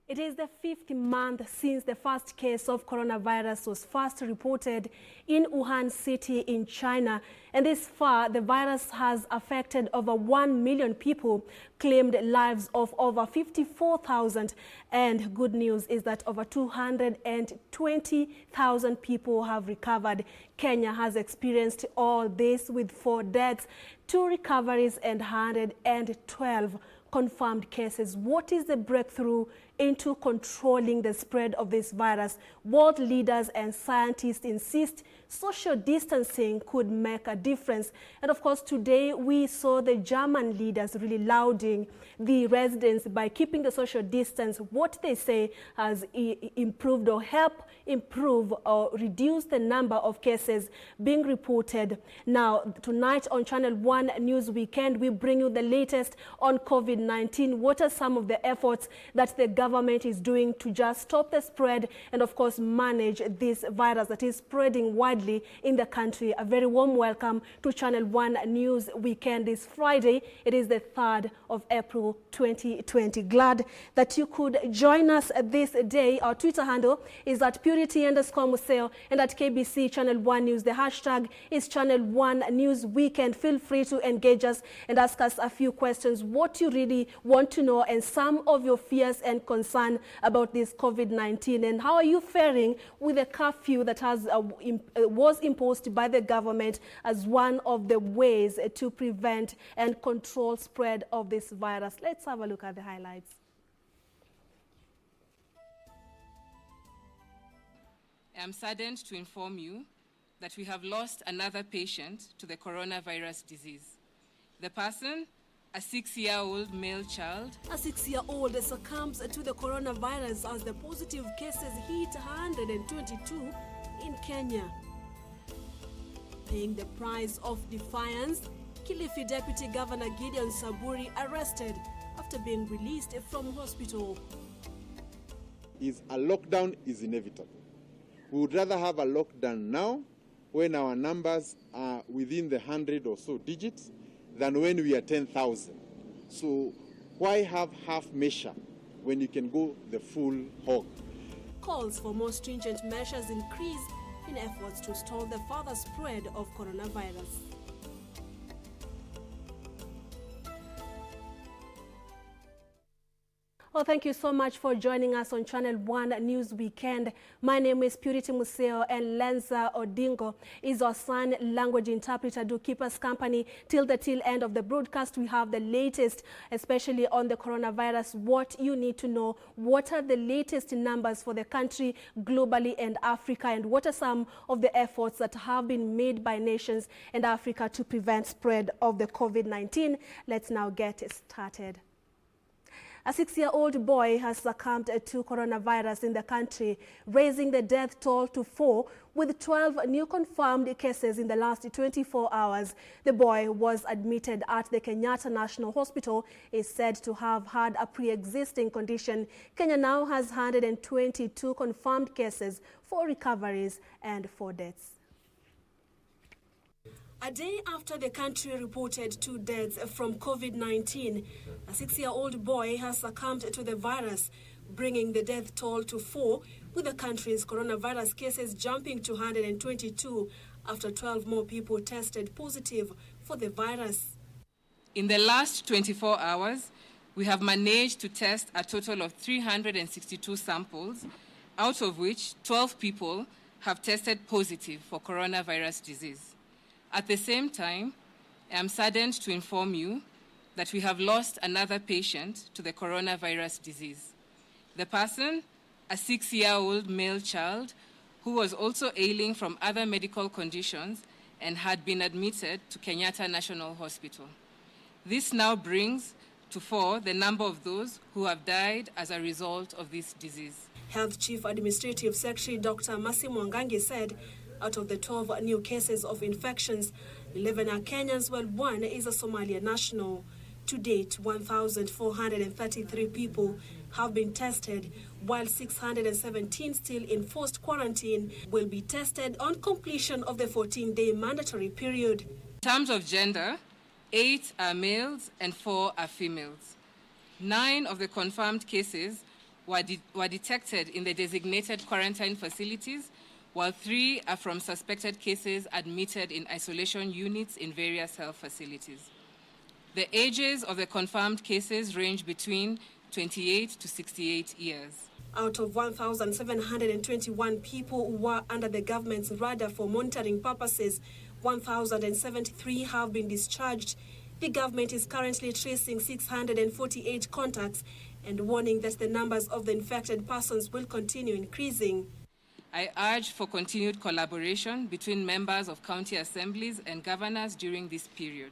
It is the 5th month since the first case of coronavirus was first reported in Wuhan city in China. And this far, the virus has affected over 1 million people, claimed lives of over 54,000. And good news is that over 220,000 people have recovered. Kenya has experienced all this with 4 deaths, 2 recoveries and 112 confirmed cases. What is the breakthrough into controlling the spread of this virus? World leaders and scientists insist social distancing could make a difference. And of course, today we saw the German leaders really lauding the residents by keeping the social distance. What they say has improved or helped improve or reduce the number of cases being reported. Now, tonight on Channel 1 News Weekend, we bring you the latest on COVID-19. What are some of the efforts that the government is doing to just stop the spread and, of course, manage this virus that is spreading widely in the country? A very warm welcome to Channel 1 News Weekend this Friday. It is the 3rd of April 2020. Glad that you could join us this day. Our Twitter handle is at Museu, and at KBC Channel 1 News. The hashtag is Channel 1 News Weekend. Feel free to engage us and ask us a few questions, what you really want to know, and some of your fears and concern about this COVID-19. And how are you faring with the curfew that was imposed by the government as one of the ways to prevent and control spread of this virus? Let's have a look at the highlights. I am saddened to inform you that we have lost another patient to the coronavirus disease. The person, a 6-year-old male child. A 6-year-old succumbs to the coronavirus as the positive cases hit 122 in Kenya. Paying the price of defiance, Kilifi Deputy Governor Gideon Saburi arrested after being released from hospital. A lockdown is inevitable. We would rather have a lockdown now when our numbers are within the 100 or so digits than when we are 10,000. So why have half measure when you can go the full hog? Calls for more stringent measures increase in efforts to stall the further spread of coronavirus. Well, thank you so much for joining us on Channel 1 News Weekend. My name is Purity Museo, and Lenza Odingo is our sign language interpreter. Do keep us company till the end of the broadcast. We have the latest, especially on the coronavirus, what you need to know, what are the latest numbers for the country globally and Africa, and what are some of the efforts that have been made by nations and Africa to prevent spread of the COVID-19. Let's now get started. A 6-year-old boy has succumbed to coronavirus in the country, raising the death toll to 4, with 12 new confirmed cases in the last 24 hours. The boy was admitted at the Kenyatta National Hospital, is said to have had a pre-existing condition. Kenya now has 122 confirmed cases, 4 recoveries and 4 deaths. A day after the country reported 2 deaths from COVID-19, a 6-year-old boy has succumbed to the virus, bringing the death toll to 4, with the country's coronavirus cases jumping to 122 after 12 more people tested positive for the virus. In the last 24 hours, we have managed to test a total of 362 samples, out of which 12 people have tested positive for coronavirus disease. At the same time, I am saddened to inform you that we have lost another patient to the coronavirus disease. The person, a 6-year-old male child who was also ailing from other medical conditions and had been admitted to Kenyatta National Hospital. This now brings to 4 the number of those who have died as a result of this disease. Health Chief Administrative Secretary Dr. Mercy Mwangangi said out of the 12 new cases of infections, 11 are Kenyans, while 1 is a Somalian national. To date, 1,433 people have been tested, while 617 still in forced quarantine will be tested on completion of the 14-day mandatory period. In terms of gender, 8 are males and 4 are females. 9 of the confirmed cases were detected in the designated quarantine facilities, while 3 are from suspected cases admitted in isolation units in various health facilities. The ages of the confirmed cases range between 28 to 68 years. Out of 1,721 people who were under the government's radar for monitoring purposes, 1,073 have been discharged. The government is currently tracing 648 contacts and warning that the numbers of the infected persons will continue increasing. I urge for continued collaboration between members of county assemblies and governors during this period.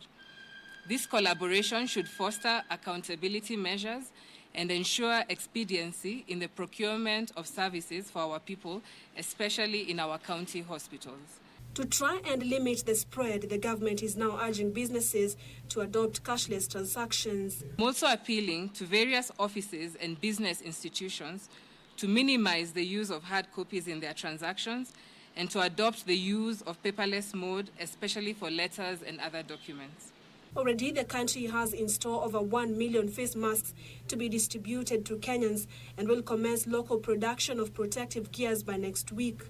This collaboration should foster accountability measures and ensure expediency in the procurement of services for our people, especially in our county hospitals. To try and limit the spread, the government is now urging businesses to adopt cashless transactions. I'm also appealing to various offices and business institutions to minimize the use of hard copies in their transactions and to adopt the use of paperless mode, especially for letters and other documents. Already, the country has in store over 1 million face masks to be distributed to Kenyans and will commence local production of protective gears by next week.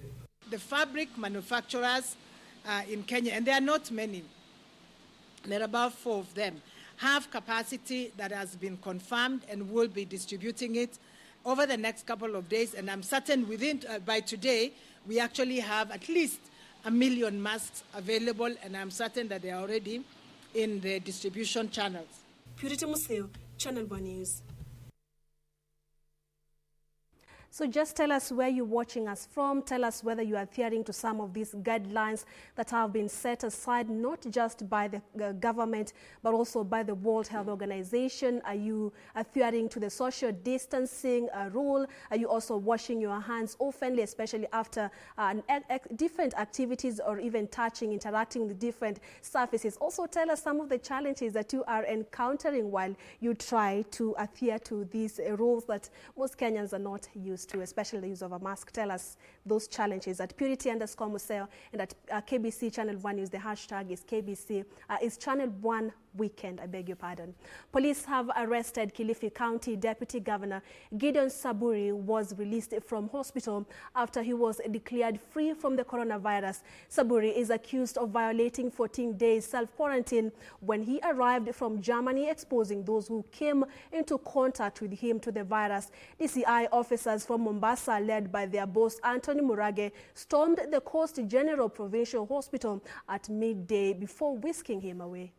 The fabric manufacturers in Kenya, and there are not many, there are about 4 of them, have capacity that has been confirmed and will be distributing it over the next couple of days. And I'm certain by today, we actually have at least 1 million masks available, and I'm certain that they are already in the distribution channels. Purity Museu, Channel 1 News. So just tell us where you're watching us from. Tell us whether you are adhering to some of these guidelines that have been set aside, not just by the government, but also by the World Health Organization. Are you adhering to the social distancing rule? Are you also washing your hands oftenly, especially after different activities or even touching, interacting with different surfaces? Also tell us some of the challenges that you are encountering while you try to adhere to these rules that most Kenyans are not used to, especially the use of a mask. Tell us those challenges at Purity_Museo and at KBC Channel 1 News. The hashtag is KBC, is Channel 1 Weekend, I beg your pardon. Police have arrested Kilifi County Deputy Governor Gideon Saburi, was released from hospital after he was declared free from the coronavirus. Saburi is accused of violating 14 days self-quarantine when he arrived from Germany, exposing those who came into contact with him to the virus. DCI officers from Mombasa, led by their boss Anthony Murage, stormed the Coast General Provincial Hospital at midday before whisking him away.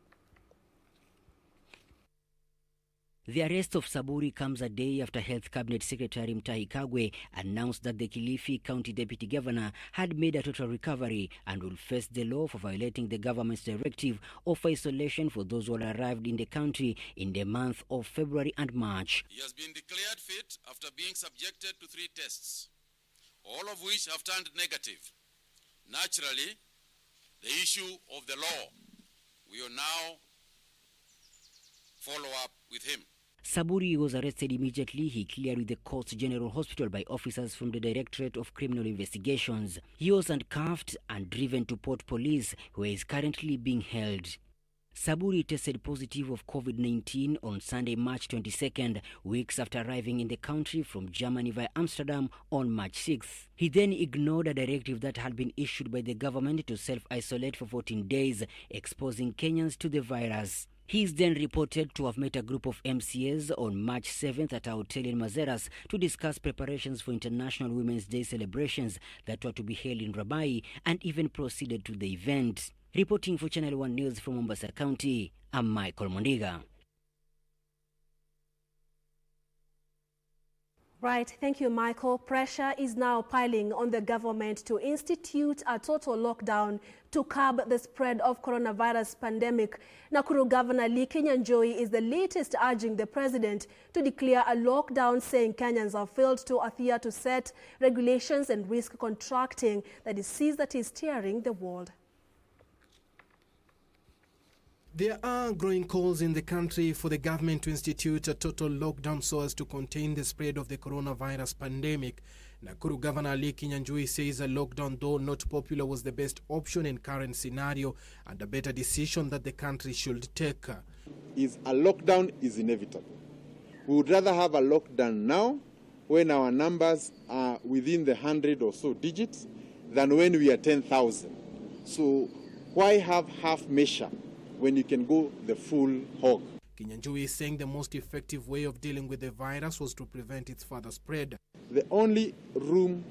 The arrest of Saburi comes a day after Health Cabinet Secretary Mutahi Kagwe announced that the Kilifi County Deputy Governor had made a total recovery and will face the law for violating the government's directive of isolation for those who had arrived in the country in the month of February and March. He has been declared fit after being subjected to 3 tests, all of which have turned negative. Naturally, the issue of the law, we will now follow up with him. Saburi was arrested immediately. He cleared with the Coast General Hospital by officers from the Directorate of Criminal Investigations. He was handcuffed and driven to Port Police, where he is currently being held. Saburi tested positive of COVID-19 on Sunday, March 22nd, weeks after arriving in the country from Germany via Amsterdam on March 6th. He then ignored a directive that had been issued by the government to self-isolate for 14 days, exposing Kenyans to the virus. He is then reported to have met a group of MCAs on March 7th at a hotel in Mazeras to discuss preparations for International Women's Day celebrations that were to be held in Rabai, and even proceeded to the event. Reporting for Channel 1 News from Mombasa County, I'm Michael Mondiga. Right, thank you, Michael. Pressure is now piling on the government to institute a total lockdown to curb the spread of coronavirus pandemic. Nakuru Governor Lee Kinyanjui is the latest urging the president to declare a lockdown, saying Kenyans have failed to adhere to set regulations and risk contracting the disease that is tearing the world. There are growing calls in the country for the government to institute a total lockdown so as to contain the spread of the coronavirus pandemic. Nakuru Governor Lee Kinyanjui says a lockdown, though not popular, was the best option in current scenario and a better decision that the country should take. A lockdown is inevitable. We would rather have a lockdown now when our numbers are within the 100 or so digits than when we are 10,000. So why have half measure when you can go the full hog? Kinyanjui is saying the most effective way of dealing with the virus was to prevent its further spread. The only room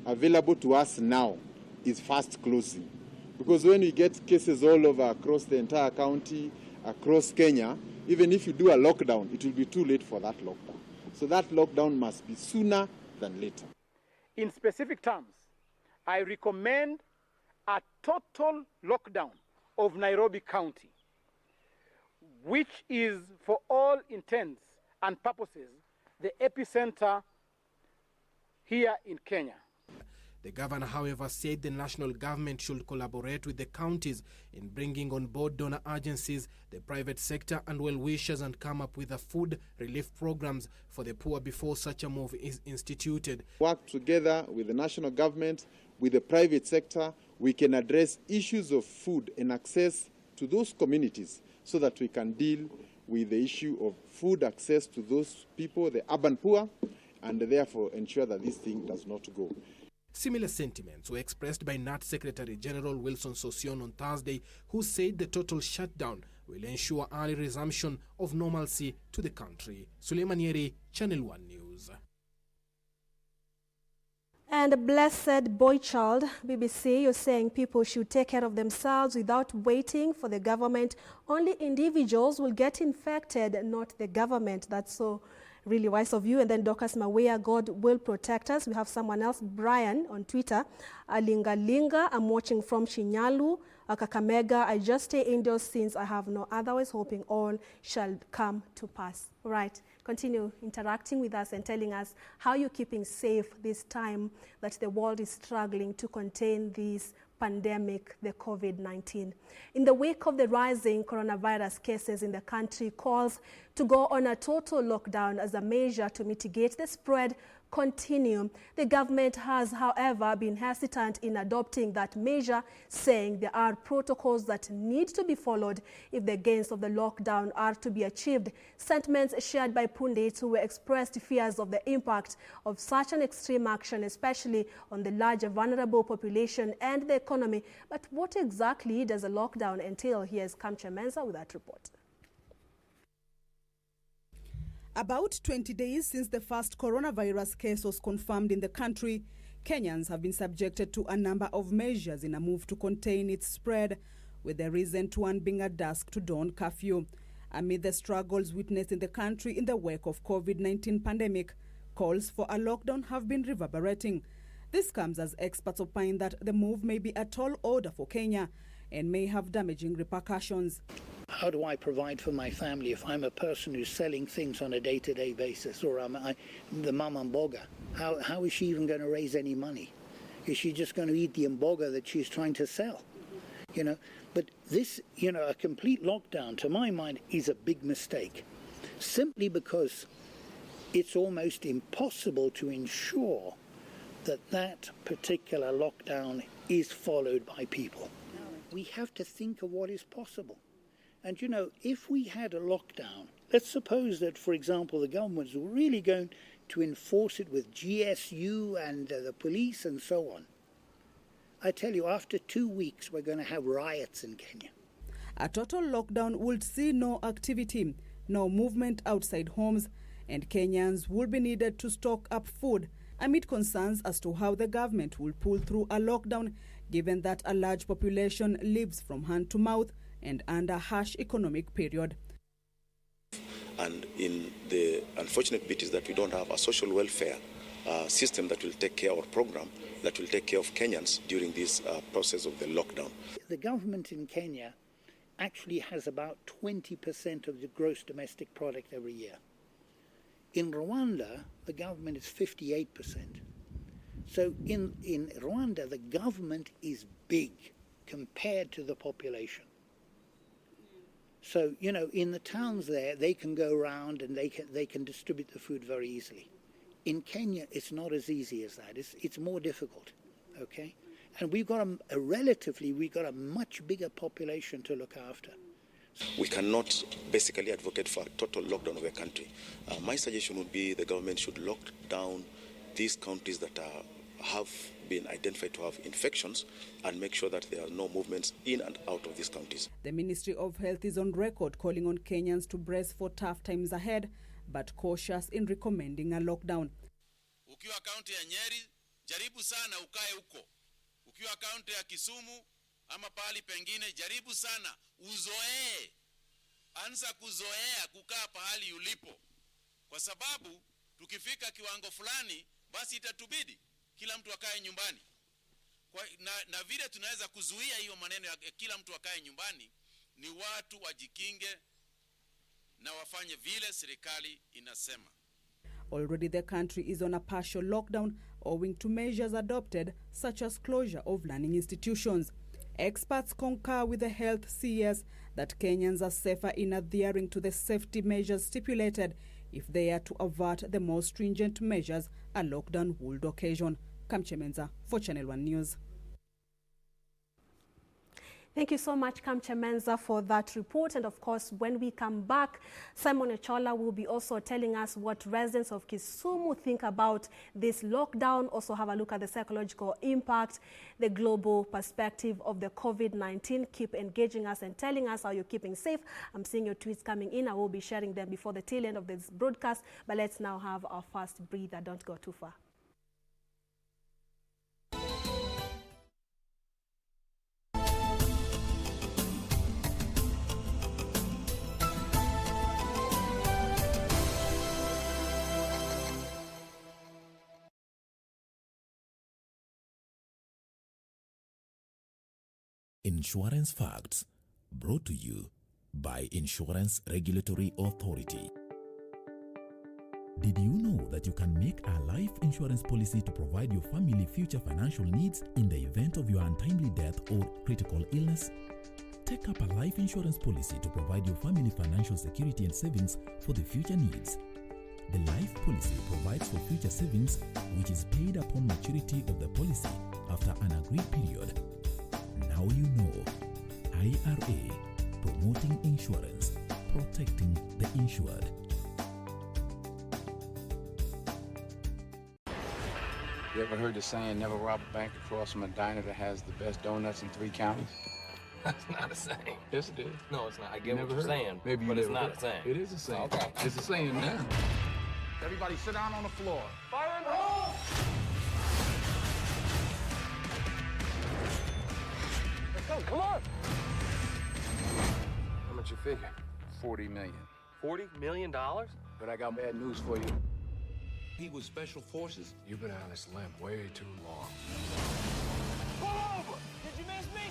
available to us now is fast closing. Because when we get cases all over across the entire county, across Kenya, even if you do a lockdown, it will be too late for that lockdown. So that lockdown must be sooner than later. In specific terms, I recommend a total lockdown of Nairobi County, which is, for all intents and purposes, the epicenter here in Kenya. The governor, however, said the national government should collaborate with the counties in bringing on board donor agencies, the private sector and well-wishers, and come up with a food relief programs for the poor before such a move is instituted. Work together with the national government, with the private sector, we can address issues of food and access to those communities so that we can deal with the issue of food access to those people, the urban poor, and therefore ensure that this thing does not go. Similar sentiments were expressed by NAT Secretary General Wilson Sossion on Thursday, who said the total shutdown will ensure early resumption of normalcy to the country. Suleiman Yeri, Channel 1 News. And blessed boy child, BBC, you're saying people should take care of themselves without waiting for the government. Only individuals will get infected, not the government. That's so really wise of you. And then Dorcas Mawea, God will protect us. We have someone else, Brian, on Twitter. Linga, I'm watching from Shinyalu. Kakamega, I just stay indoors since I have no otherwise, hoping all shall come to pass. All right, continue interacting with us and telling us how you're keeping safe this time that the world is struggling to contain this pandemic, the COVID-19. In the wake of the rising coronavirus cases in the country, calls to go on a total lockdown as a measure to mitigate the spread continue. The government has, however, been hesitant in adopting that measure, saying there are protocols that need to be followed if the gains of the lockdown are to be achieved. Sentiments shared by pundits who expressed fears of the impact of such an extreme action, especially on the larger vulnerable population and the economy. But what exactly does a lockdown entail? Here's Kamcha Menza with that report. About 20 days since the first coronavirus case was confirmed in the country, Kenyans have been subjected to a number of measures in a move to contain its spread, with the recent one being a dusk to dawn curfew. Amid the struggles witnessed in the country in the wake of COVID-19 pandemic, calls for a lockdown have been reverberating. This comes as experts opine that the move may be a tall order for Kenya and may have damaging repercussions. How do I provide for my family if I'm a person who's selling things on a day-to-day basis, or I'm the mama mboga? How is she even going to raise any money? Is she just going to eat the mboga that she's trying to sell? You know, but this, a complete lockdown, to my mind, is a big mistake, simply because it's almost impossible to ensure that that particular lockdown is followed by people. We have to think of what is possible. And, if we had a lockdown, let's suppose that, for example, the governments were really going to enforce it with GSU and the police and so on. I tell you, after 2 weeks, we're going to have riots in Kenya. A total lockdown would see no activity, no movement outside homes, and Kenyans will be needed to stock up food amid concerns as to how the government will pull through a lockdown, given that a large population lives from hand to mouth and under harsh economic period. And in the unfortunate bit is that we don't have a social welfare system that will take care, or program that will take care of Kenyans during this process of the lockdown. The government in Kenya actually has about 20% of the gross domestic product every year. In Rwanda, the government is 58%. So in Rwanda, the government is big compared to the population. So, in the towns there, they can go around and they can distribute the food very easily. In Kenya, it's not as easy as that. It's more difficult, okay? And we've got a much bigger population to look after. We cannot basically advocate for a total lockdown of the country. My suggestion would be the government should lock down these counties that have been identified to have infections and make sure that there are no movements in and out of these counties. The Ministry of Health is on record calling on Kenyans to brace for tough times ahead, but cautious in recommending a lockdown. Ukiwa kaunti ya Nyeri, jaribu sana ukae huko. Ukiwa kaunti ya Kisumu ama pahali pengine, jaribu sana uzoee. Anza kuzoea kukaa pahali ulipo. Kwa sababu tukifika kiwango fulani, basi itatubidi kila mtu akae nyumbani. Na vile tunaweza kuzuia hiyo maneno ya kila mtu akae nyumbani ni watu wajikinge na wafanye vile serikali inasema. Already the country is on a partial lockdown owing to measures adopted such as closure of learning institutions. Experts concur with the health CS that Kenyans are safer in adhering to the safety measures stipulated if they are to avert the more stringent measures a lockdown would occasion. Kamchemenza for Channel 1 News. Thank you so much, Kamchemenza, for that report. And of course, when we come back, Simon Echola will be also telling us what residents of Kisumu think about this lockdown. Also have a look at the psychological impact, the global perspective of the COVID-19. Keep engaging us and telling us how you're keeping safe. I'm seeing your tweets coming in. I will be sharing them before the tail end of this broadcast. But let's now have our first breather. Don't go too far. Insurance Facts, brought to you by Insurance Regulatory Authority. Did you know that you can make a life insurance policy to provide your family future financial needs in the event of your untimely death or critical illness? Take up a life insurance policy to provide your family financial security and savings for the future needs. The life policy provides for future savings, which is paid upon maturity of the policy after an agreed period. Now you know. IRA, promoting insurance, protecting the insured. You ever heard the saying, never rob a bank across from a diner that has the best donuts in 3 counties? That's not a saying. Yes, it is. No, it's not. I get what you're saying, Maybe but it's not a saying. It is a saying. Okay. It's a saying now. Everybody sit down on the floor. Fire in the hole! Let's go, come on! How much you figure? 40 million. $40 million? But I got bad news for you. He was special forces. You've been on this limb way too long. Pull over! Did you miss me?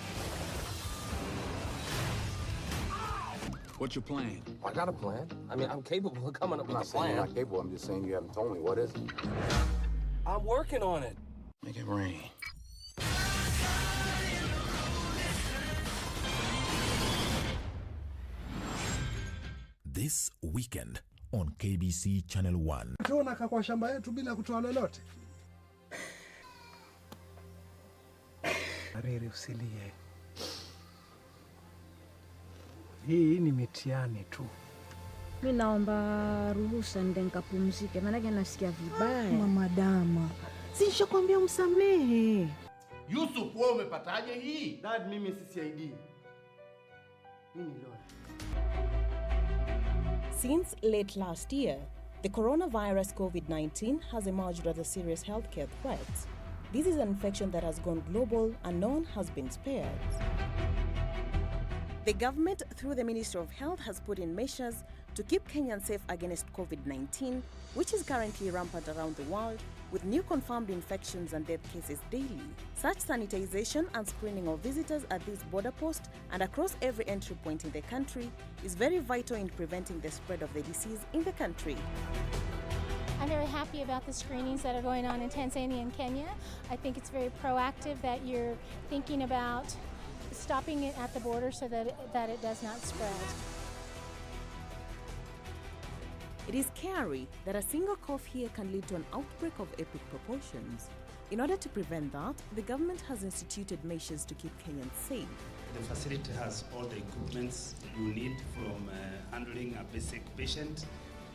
What's your plan? I got a plan. I mean, I'm capable of coming up with a plan. I'm not capable. I'm just saying you haven't told me. What is it? I'm working on it. Make it rain. This weekend on KBC Channel 1. Tunakaa kwa shamba yetu bila kutoa lolote. Hariri, usilie. Hii ni mitihani tu. Mimi naomba ruhusa nende nikapumzike, maana nasikia vibaya. Mama Dama, si nishakwambia umsamehe. Yusuf, wewe umepataje hii? Dad, mimi si CID. Mimi ni lawyer. Since late last year, the coronavirus COVID-19 has emerged as a serious healthcare threat. This is an infection that has gone global and no one has been spared. The government, through the Ministry of Health, has put in measures to keep Kenyans safe against COVID-19, which is currently rampant around the world, with new confirmed infections and death cases daily. Such sanitization and screening of visitors at this border post and across every entry point in the country is very vital in preventing the spread of the disease in the country. I'm very happy about the screenings that are going on in Tanzania and Kenya. I think it's very proactive that you're thinking about stopping it at the border so that it does not spread. It is scary that a single cough here can lead to an outbreak of epic proportions. In order to prevent that, the government has instituted measures to keep Kenyans safe. The facility has all the equipments you need from handling a basic patient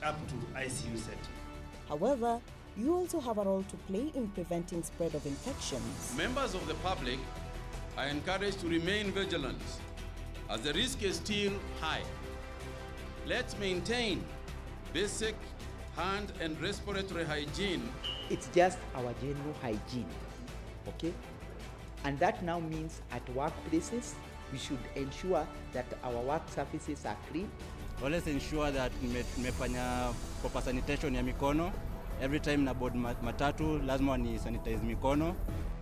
up to ICU setting. However, you also have a role to play in preventing spread of infections. Members of the public are encouraged to remain vigilant as the risk is still high. Let's maintain basic hand and respiratory hygiene. It's just our general hygiene, okay? And that now means at workplaces, we should ensure that our work surfaces are clean. Always ensure that nimefanya proper sanitation ya mikono. Every time na board matatu, lazima ni sanitize mikono.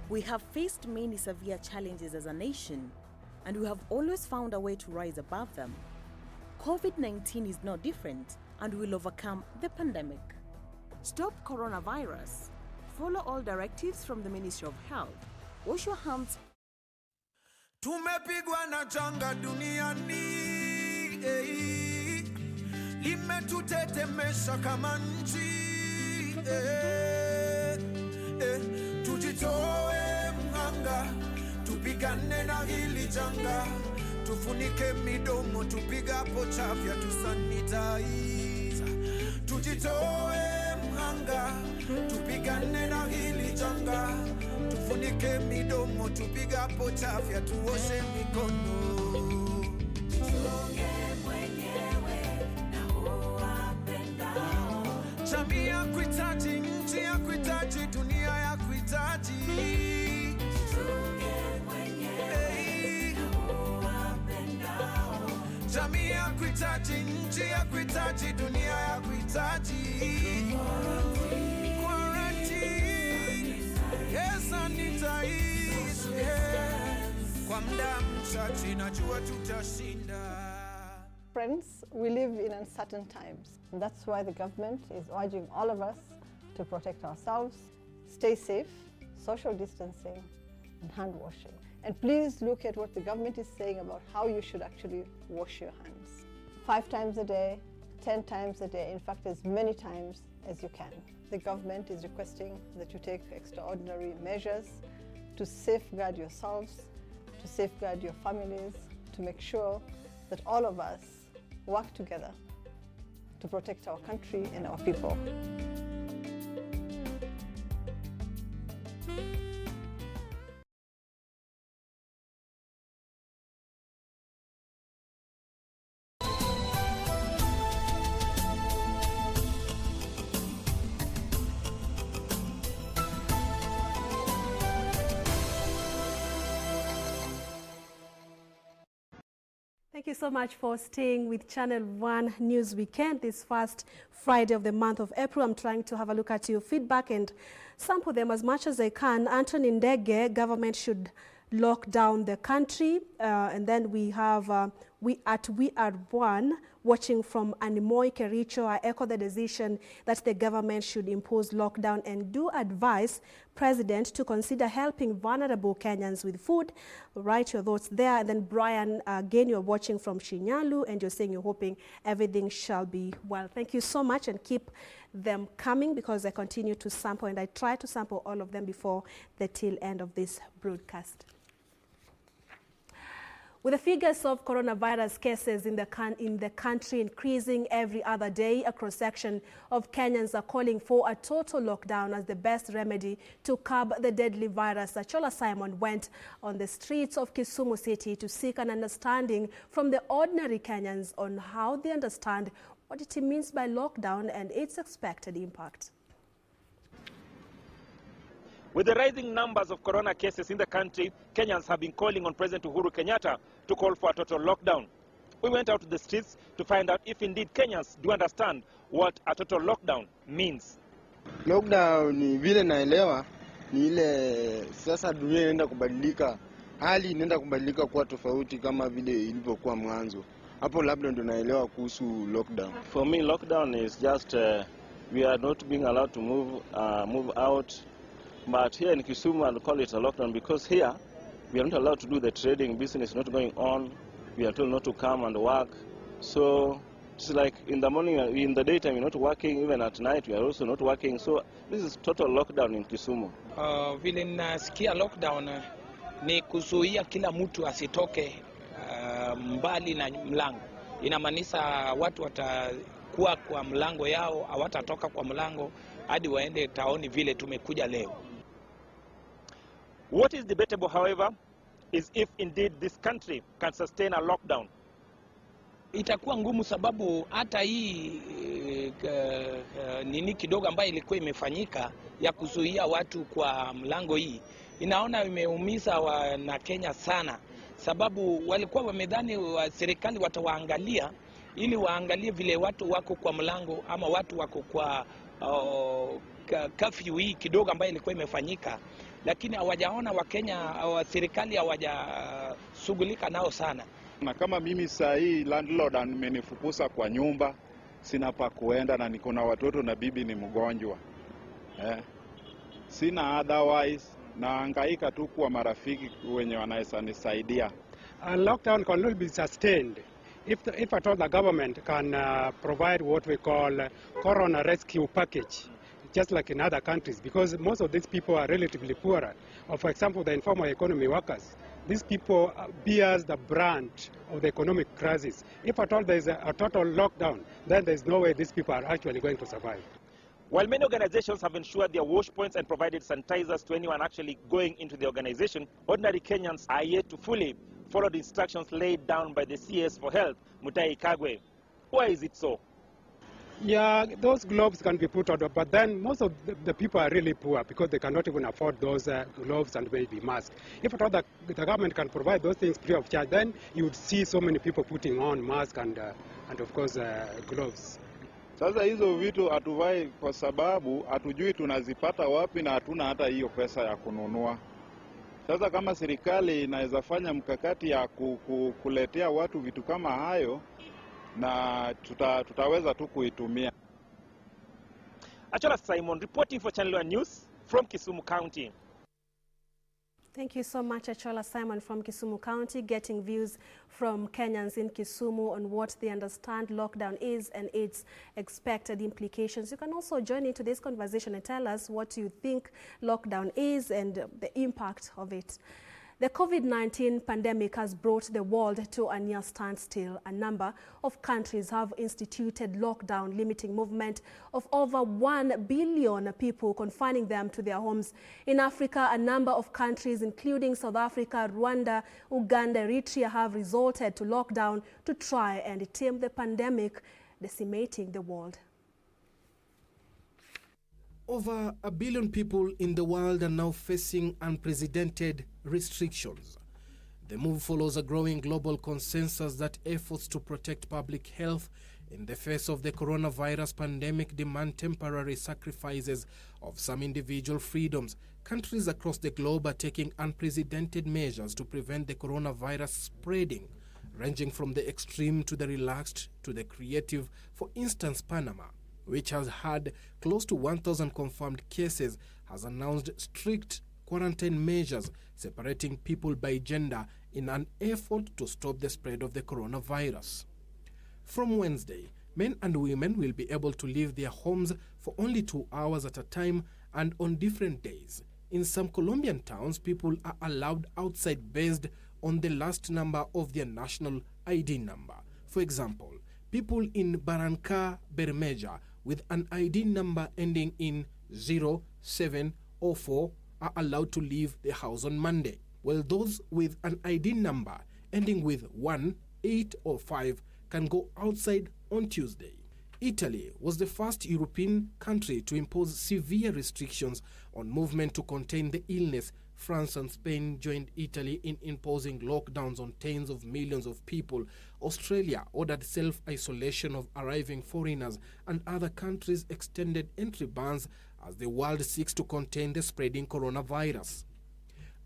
We have faced many severe challenges as a nation, and we have always found a way to rise above them. COVID-19 is no different, and we will overcome the pandemic. Stop coronavirus. Follow all directives from the Ministry of Health. Wash your hands. Tumepigwa na janga duniani, limetutetemesha kama nchi, tujitoe mhanga, tupigane na hili janga, tufunike midomo, tupigapo chafya, tusanitize. Tujitoe mhanga, tupigane na hili janga, tufunike midomo, tupigapo chafya, tuoshe mikono. Jamii ya kuhitaji, nchi ya kuhitaji, dunia ya kuhitaji. Jamii ya kuhitaji, nchi ya kuhitaji, dunia ya kuhitaji. Quarantine, yes, sanitize, kwa muda mchache najua tutashinda. Friends, we live in uncertain times, and that's why the government is urging all of us to protect ourselves, stay safe, social distancing, and hand washing. And please look at what the government is saying about how you should actually wash your hands. 5 times a day, 10 times a day, in fact, as many times as you can. The government is requesting that you take extraordinary measures to safeguard yourselves, to safeguard your families, to make sure that all of us work together to protect our country and our people. Thank you so much for staying with Channel 1 News Weekend this first Friday of the month of April. I'm trying to have a look at your feedback and sample them as much as I can. Anthony Ndege, government should lock down the country. And then we have We Are One, watching from Animoy Kericho. I echo the decision that the government should impose lockdown and do advise President to consider helping vulnerable Kenyans with food. Write your thoughts there. And then Brian, again, you're watching from Shinyalu and you're saying you're hoping everything shall be well. Thank you so much, and keep them coming because I continue to sample, and I try to sample all of them before the till end of this broadcast. With the figures of coronavirus cases in the country increasing every other day, a cross-section of Kenyans are calling for a total lockdown as the best remedy to curb the deadly virus. Achola Simon went on the streets of Kisumu City to seek an understanding from the ordinary Kenyans on how they understand what it means by lockdown and its expected impact. With the rising numbers of corona cases in the country, Kenyans have been calling on President Uhuru Kenyatta to call for a total lockdown. We went out to the streets to find out if indeed Kenyans do understand what a total lockdown means. Lockdown ni vile naelewa ni ile sasa dunia inaenda kubadilika, hali inaenda kubadilika kuwa tofauti kama vile ilivyokuwa mwanzo. Hapo labda ndo naelewa kuhusu lockdown. For me, lockdown is just we are not being allowed to move out. But here in Kisumu, I'll call it a lockdown because here we are not allowed to do the trading. Business is not going on. We are told not to come and work. So It's like in the morning, in the daytime, you're not working. Even at night, we are also not working. So this is total lockdown in Kisumu. Vile nasikia lockdown ni kuzuia kila mtu asitoke mbali na mlango. Inamaanisha watu watakuwa kwa mlango yao, hawatatoka kwa mlango hadi waende taoni vile tumekuja leo. What is debatable, however, is if indeed this country can sustain a lockdown. Itakuwa ngumu sababu hata hii nini kidogo ambayo ilikuwa imefanyika ya kuzuia watu kwa mlango hii, inaona imeumiza wana Kenya sana, sababu walikuwa wamedhani serikali watawaangalia ili waangalie vile watu wako kwa mlango ama watu wako kwa curfew hii kidogo ambayo ilikuwa imefanyika, lakini hawajaona Wakenya serikali hawajashughulika nao sana. Na kama mimi saa hii landlord amenifukuza kwa nyumba, sina pa kuenda na niko na watoto na bibi ni mgonjwa. Sina otherwise, nahangaika tu kwa marafiki wenye wanaweza nisaidia. A lockdown can only be sustained if at all the government can provide what we call corona rescue package, just like in other countries, because most of these people are relatively poorer. Or for example, the informal economy workers. These people bears the brunt of the economic crisis. If at all there is a total lockdown, then there is no way these people are actually going to survive. While many organizations have ensured their wash points and provided sanitizers to anyone actually going into the organization, ordinary Kenyans are yet to fully follow the instructions laid down by the CS for Health, Mutai Kagwe. Why is it so? Yeah, those gloves can be put on, but then most of the people are really poor because they cannot even afford those gloves and maybe masks. If at all the government can provide those things free of charge, then you would see so many people putting on masks and of course gloves. Sasa hizo vitu hatuvai kwa sababu hatujui tunazipata wapi na hatuna hata hiyo pesa ya kununua. Sasa kama serikali inaweza fanya mkakati ya kuletea watu vitu kama hayo, na tutaweza tu kuitumia. Achola Simon reporting for Channel 1 News from Kisumu County. Thank you so much, Achola Simon from Kisumu County, getting views from Kenyans in Kisumu on what they understand lockdown is and its expected implications. You can also join into this conversation and tell us what you think lockdown is and the impact of it. The COVID-19 pandemic has brought the world to a near standstill. A number of countries have instituted lockdown, limiting movement of over 1 billion people, confining them to their homes. In Africa, a number of countries, including South Africa, Rwanda, Uganda, Eritrea, have resorted to lockdown to try and tame the pandemic decimating the world. Over 1 billion people in the world are now facing unprecedented restrictions. The move follows a growing global consensus that efforts to protect public health in the face of the coronavirus pandemic demand temporary sacrifices of some individual freedoms. Countries across the globe are taking unprecedented measures to prevent the coronavirus spreading, ranging from the extreme to the relaxed to the creative. For instance, Panama, which has had close to 1,000 confirmed cases, has announced strict quarantine measures separating people by gender in an effort to stop the spread of the coronavirus. From Wednesday, men and women will be able to leave their homes for only 2 hours at a time and on different days. In some Colombian towns, people are allowed outside based on the last number of their national ID number. For example, people in Barranca Bermeja with an ID number ending in 0704 are allowed to leave the house on Monday, while those with an ID number ending with 1, 8 or 5 can go outside on Tuesday. Italy was the first European country to impose severe restrictions on movement to contain the illness. France and Spain joined Italy in imposing lockdowns on tens of millions of people. Australia ordered self-isolation of arriving foreigners, and other countries extended entry bans as the world seeks to contain the spreading coronavirus.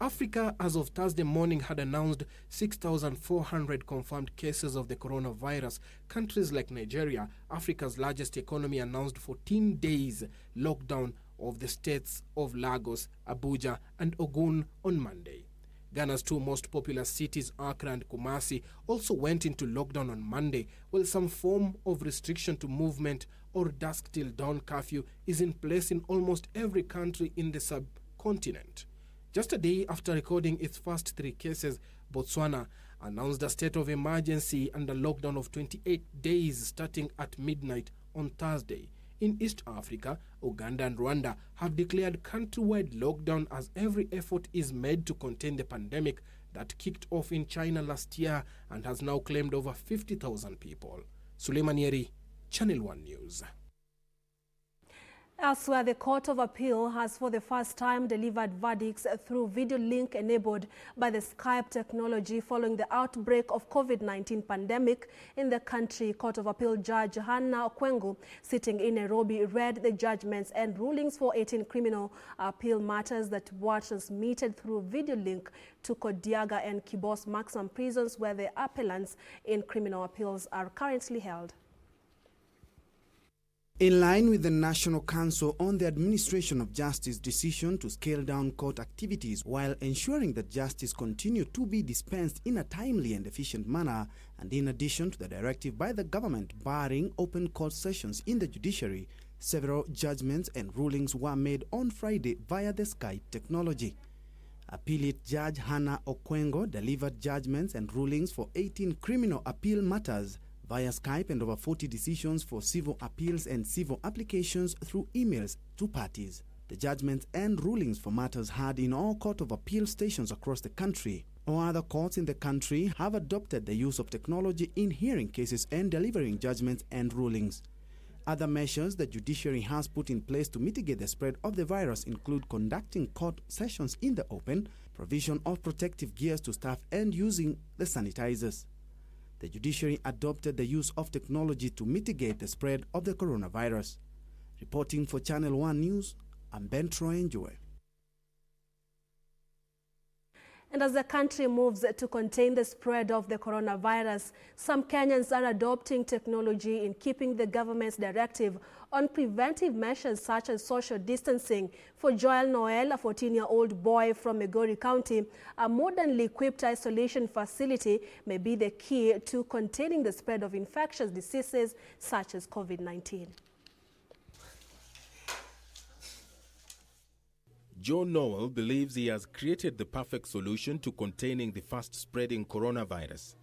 Africa, as of Thursday morning, had announced 6,400 confirmed cases of the coronavirus. Countries like Nigeria, Africa's largest economy, announced 14 days lockdown of the states of Lagos, Abuja, and Ogun on Monday. Ghana's two most popular cities, Accra and Kumasi, also went into lockdown on Monday, while some form of restriction to movement or dusk till dawn curfew is in place in almost every country in the subcontinent. Just a day after recording its first 3 cases, Botswana announced a state of emergency and a lockdown of 28 days starting at midnight on Thursday. In East Africa, Uganda and Rwanda have declared countrywide lockdown as every effort is made to contain the pandemic that kicked off in China last year and has now claimed over 50,000 people. Suleiman Yeri, Channel 1 News. Elsewhere, the Court of Appeal has for the first time delivered verdicts through video link enabled by the Skype technology following the outbreak of COVID-19 pandemic in the country. Court of Appeal Judge Hannah Okwengo, sitting in Nairobi, read the judgments and rulings for 18 criminal appeal matters that were transmitted through video link to Kodiaga and Kibos maximum prisons, where the appellants in criminal appeals are currently held. In line with the National Council on the Administration of Justice decision to scale down court activities while ensuring that justice continue to be dispensed in a timely and efficient manner, and in addition to the directive by the government barring open court sessions in the judiciary, several judgments and rulings were made on Friday via the Skype technology. Appellate Judge Hannah Okwengo delivered judgments and rulings for 18 criminal appeal matters via Skype and over 40 decisions for civil appeals and civil applications through emails to parties. The judgments and rulings for matters heard in all Court of Appeal stations across the country or other courts in the country have adopted the use of technology in hearing cases and delivering judgments and rulings. Other measures the judiciary has put in place to mitigate the spread of the virus include conducting court sessions in the open, provision of protective gears to staff, and using the sanitizers. The judiciary adopted the use of technology to mitigate the spread of the coronavirus. Reporting for Channel 1 News, I'm Ben Troy Njue. And as the country moves to contain the spread of the coronavirus, some Kenyans are adopting technology in keeping the government's directive on preventive measures such as social distancing. For Joel Noel, a 14-year-old boy from Migori County, a modernly equipped isolation facility may be the key to containing the spread of infectious diseases such as COVID-19. Joe Noel believes he has created the perfect solution to containing the fast-spreading coronavirus.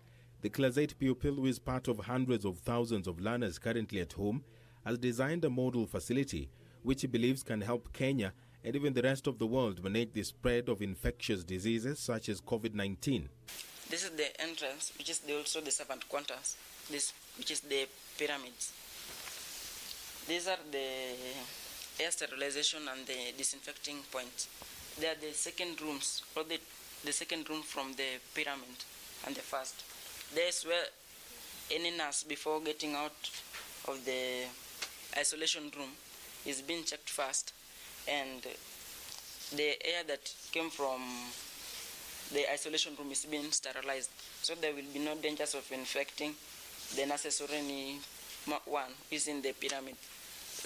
The Class 8 pupil, who is part of hundreds of thousands of learners currently at home, has designed a model facility which he believes can help Kenya and even the rest of the world manage the spread of infectious diseases such as COVID-19. This is the entrance, which is also the servant quarters, which is the pyramids. These are the air sterilization and the disinfecting points. They are the second rooms, or the second room from the pyramid and the first. There's where any nurse, before getting out of the isolation room, is being checked first, and the air that came from the isolation room is being sterilized, so there will be no dangers of infecting the nurses or anyone who is in the pyramid,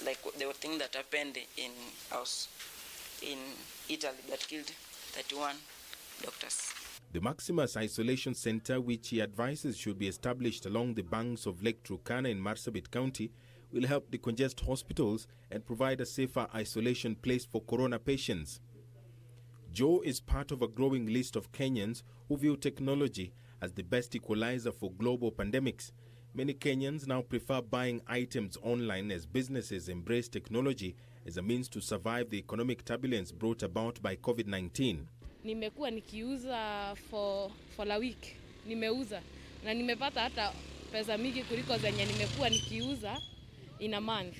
like the thing that happened in Italy that killed 31 doctors. The Maximus Isolation Center, which he advises should be established along the banks of Lake Turkana in Marsabit County, will help decongest hospitals and provide a safer isolation place for corona patients. Joe is part of a growing list of Kenyans who view technology as the best equalizer for global pandemics. Many Kenyans now prefer buying items online as businesses embrace technology as a means to survive the economic turbulence brought about by COVID-19. Nimekuwa nikiuza for a week. Nimeuza na nimepata hata pesa mingi kuliko zenye nimekuwa nikiuza in a month.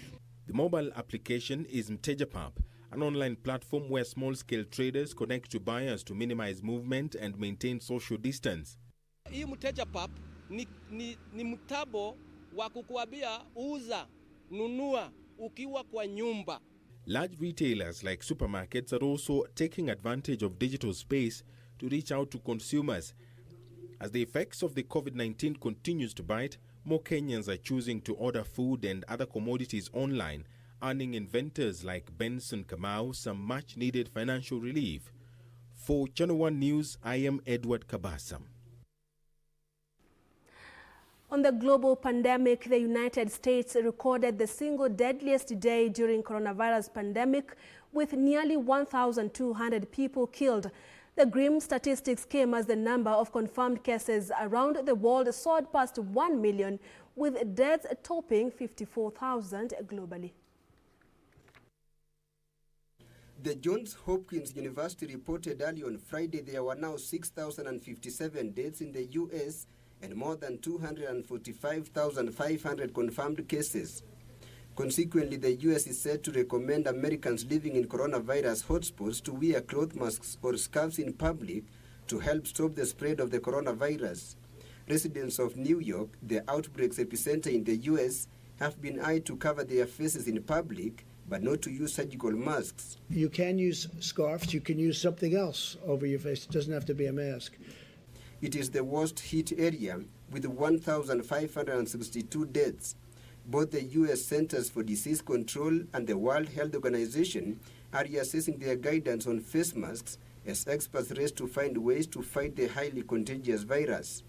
The mobile application is Mtejapap, an online platform where small-scale traders connect to buyers to minimize movement and maintain social distance. Hii Mtejapap ni mtabo wa kukuambia uza, nunua ukiwa kwa nyumba. Large retailers like supermarkets are also taking advantage of digital space to reach out to consumers. As the effects of the COVID-19 continues to bite, more Kenyans are choosing to order food and other commodities online, earning inventors like Benson Kamau some much-needed financial relief. For Channel 1 News, I am Edward Kabasa. On the global pandemic, the United States recorded the single deadliest day during coronavirus pandemic, with nearly 1,200 people killed. The grim statistics came as the number of confirmed cases around the world soared past 1 million, with deaths topping 54,000 globally. The Johns Hopkins University reported early on Friday there were now 6,057 deaths in the U.S. and more than 245,500 confirmed cases. Consequently, the U.S. is said to recommend Americans living in coronavirus hotspots to wear cloth masks or scarves in public to help stop the spread of the coronavirus. Residents of New York, the outbreak's epicenter in the U.S., have been urged to cover their faces in public, but not to use surgical masks. You can use scarves, you can use something else over your face. It doesn't have to be a mask. It is the worst hit area, with 1,562 deaths. Both the U.S. Centers for Disease Control and the World Health Organization are reassessing their guidance on face masks as experts race to find ways to fight the highly contagious virus.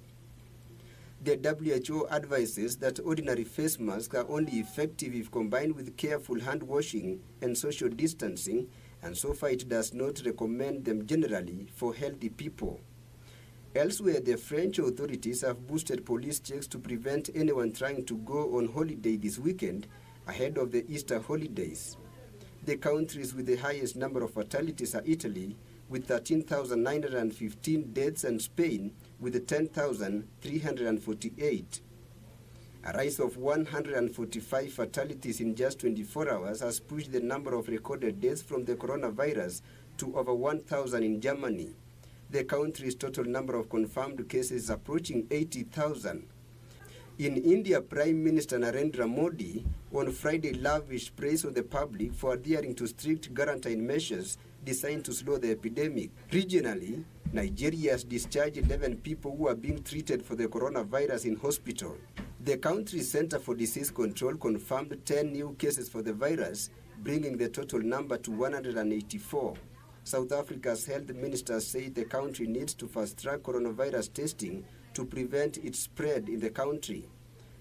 The WHO advises that ordinary face masks are only effective if combined with careful hand washing and social distancing, and so far it does not recommend them generally for healthy people. Elsewhere, the French authorities have boosted police checks to prevent anyone trying to go on holiday this weekend ahead of the Easter holidays. The countries with the highest number of fatalities are Italy, with 13,915 deaths, and Spain, with 10,348. A rise of 145 fatalities in just 24 hours has pushed the number of recorded deaths from the coronavirus to over 1,000 in Germany. The country's total number of confirmed cases is approaching 80,000. In India, Prime Minister Narendra Modi on Friday lavished praise on the public for adhering to strict quarantine measures designed to slow the epidemic. Regionally, Nigeria has discharged 11 people who are being treated for the coronavirus in hospital. The country's Center for Disease Control confirmed 10 new cases for the virus, bringing the total number to 184. South Africa's health minister said the country needs to fast-track coronavirus testing to prevent its spread in the country.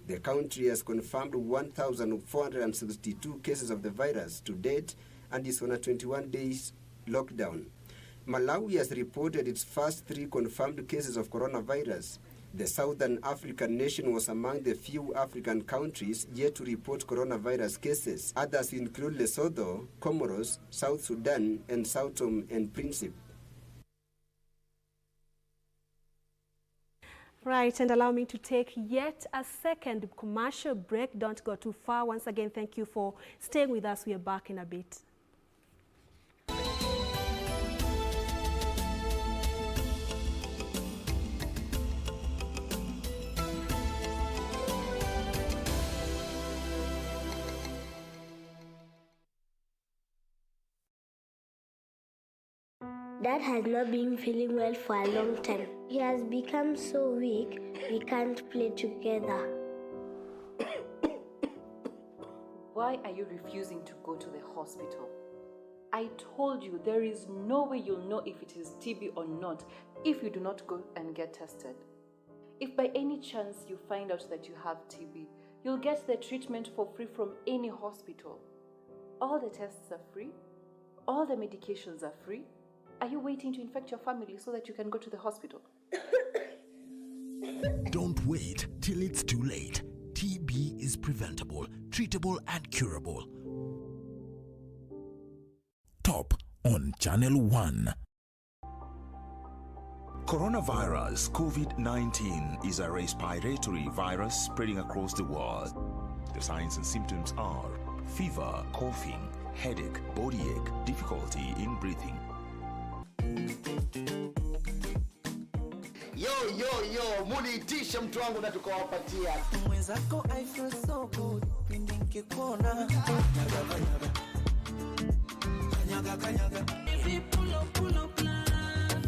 The country has confirmed 1,462 cases of the virus to date and is on a 21-day lockdown. Malawi has reported its first 3 confirmed cases of coronavirus. The Southern African nation was among the few African countries yet to report coronavirus cases. Others include Lesotho, Comoros, South Sudan, and Sao Tome and Principe. Right, and allow me to take yet a second commercial break. Don't go too far. Once again, thank you for staying with us. We are back in a bit. Dad has not been feeling well for a long time. He has become so weak, we can't play together. Why are you refusing to go to the hospital? I told you there is no way you'll know if it is TB or not if you do not go and get tested. If by any chance you find out that you have TB, you'll get the treatment for free from any hospital. All the tests are free. All the medications are free. Are you waiting to infect your family so that you can go to the hospital? Don't wait till it's too late. TB is preventable, treatable, and curable. Top on Channel 1. Coronavirus COVID-19 is a respiratory virus spreading across the world. The signs and symptoms are fever, coughing, headache, body ache, difficulty in breathing. Yo, muliitisha mtu wangu na tukawapatia. Mwenzako I feel so good, pindi nikikuona. Kanyaga. Pull up love,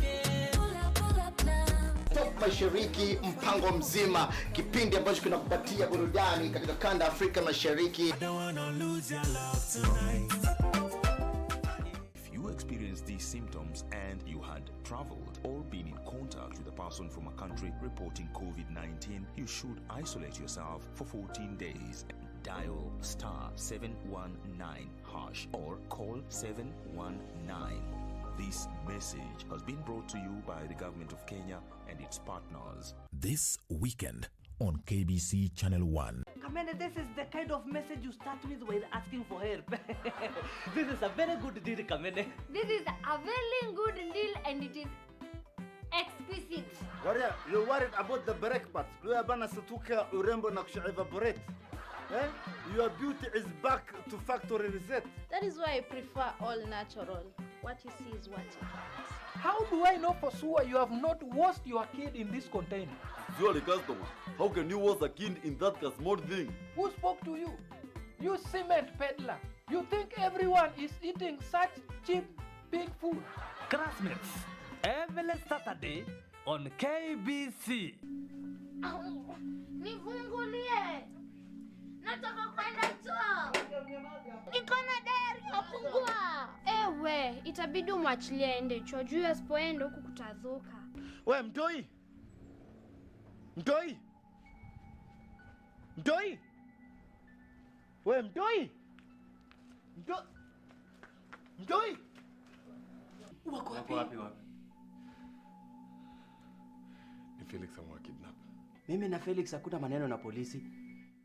yeah. Pull up love. Top Mashariki, mpango mzima, kipindi ambacho kinakupatia burudani katika kanda Afrika Mashariki. I don't wanna lose your love tonight. If you experience experienced these symptoms and you had traveled or been in contact with a person from a country reporting COVID-19, you should isolate yourself for 14 days. Dial *719# or call 719. This message has been brought to you by the Government of Kenya and its partners. This weekend on KBC Channel 1. Kamene, this is the kind of message you start with while asking for help. This is a very good deal, Kamene. This is a very good deal and it is exquisite. Waria, you're worried about the breakfast. You are bana satuka urembo na evaporate. Eh? Your beauty is back to factory reset. That is why I prefer all natural. What you see is what you get. How do I know for sure you have not washed your kid in this container? You are the customer. How can you wash a kid in that small thing? Who spoke to you? You cement peddler. You think everyone is eating such cheap pig food? Classmates, every Saturday on KBC. Nifungulie. Nataka kwenda choo. Niko na diary yapungua. Ewe, itabidi umwachilie ende choo. Juu asipoenda huku kutadhuka. We mtoi. Mtoi. Mtoi. We mtoi. Mtoi. Wako wapi? Ni Felix amwa kidnap. Mimi na Felix hakuna maneno na polisi.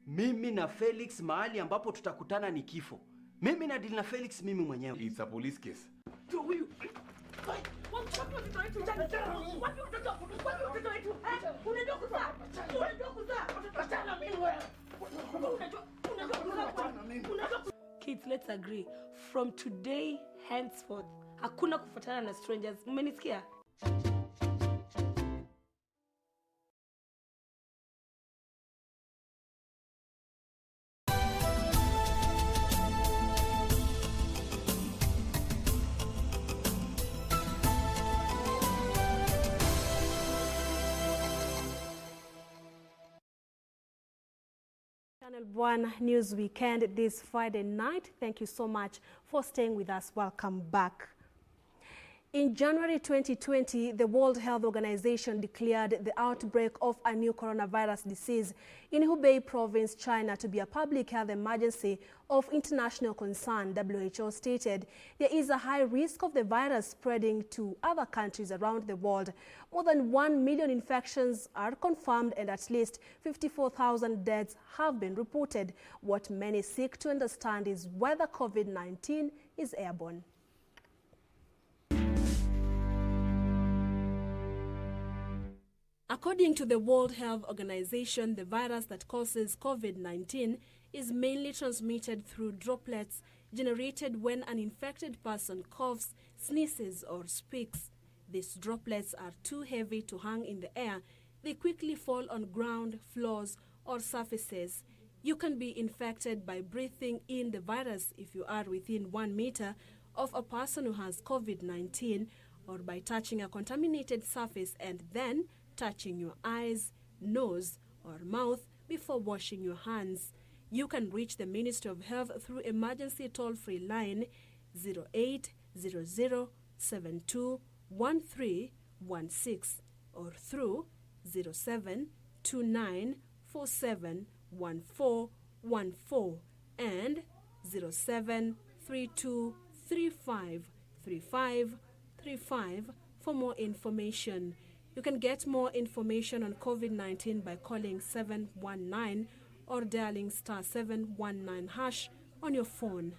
Mimi na Felix mahali ambapo tutakutana ni kifo. Mimi na deal na Felix mimi mwenyewe. It's a police case. Tu huyu. Kids, let's agree. From today henceforth, hakuna kufuatana na strangers. Mmenisikia? Channel 1 News Weekend this Friday night. Thank you so much for staying with us. Welcome back. In January 2020, the World Health Organization declared the outbreak of a new coronavirus disease in Hubei province, China, to be a public health emergency of international concern. WHO stated there is a high risk of the virus spreading to other countries around the world. More than 1 million infections are confirmed and at least 54,000 deaths have been reported. What many seek to understand is whether COVID-19 is airborne. According to the World Health Organization, the virus that causes COVID-19 is mainly transmitted through droplets generated when an infected person coughs, sneezes, or speaks. These droplets are too heavy to hang in the air. They quickly fall on ground, floors, or surfaces. You can be infected by breathing in the virus if you are within 1 meter of a person who has COVID-19, or by touching a contaminated surface and then touching your eyes, nose, or mouth before washing your hands. You can reach the Ministry of Health through emergency toll-free line 0800-721316 or through 0729471414 and 0732353535 for more information. You can get more information on COVID-19 by calling 719 or dialing *719# on your phone.